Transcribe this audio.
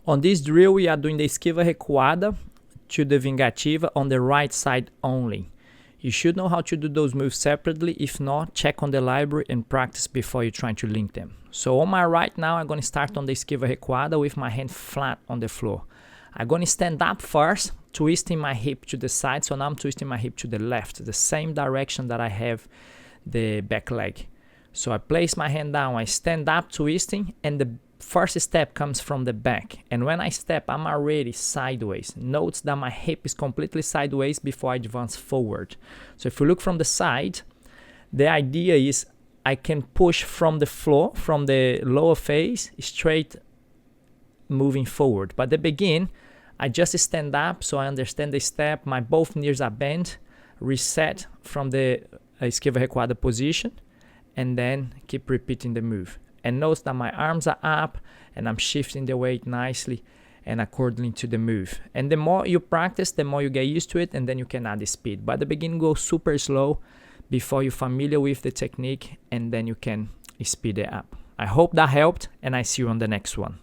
On this drill, we are doing the Esquiva Recuada to the Vingativa on the right side only. You should know how to do those moves separately. If not, check on the library and practice before you try to link them. So on my right now, I'm going to start on the Esquiva Recuada with my hand flat on the floor. I'm going to stand up first, twisting my hip to the side. So now I'm twisting my hip to the left, the same direction that I have the back leg. So I place my hand down, I stand up twisting, and the first step comes from the back. And when I step, I'm already sideways. Notice that my hip is completely sideways before I advance forward. So if you look from the side, the idea is I can push from the floor, from the lower face, straight moving forward. But at the beginning, I just stand up so I understand the step. My both knees are bent, reset from the Esquiva Recuada position, and then keep repeating the move. And notice that my arms are up and I'm shifting the weight nicely and according to the move. And the more you practice, the more you get used to it, and then you can add the speed. But at the beginning, go super slow before you're familiar with the technique, and then you can speed it up. I hope that helped, and I see you on the next one.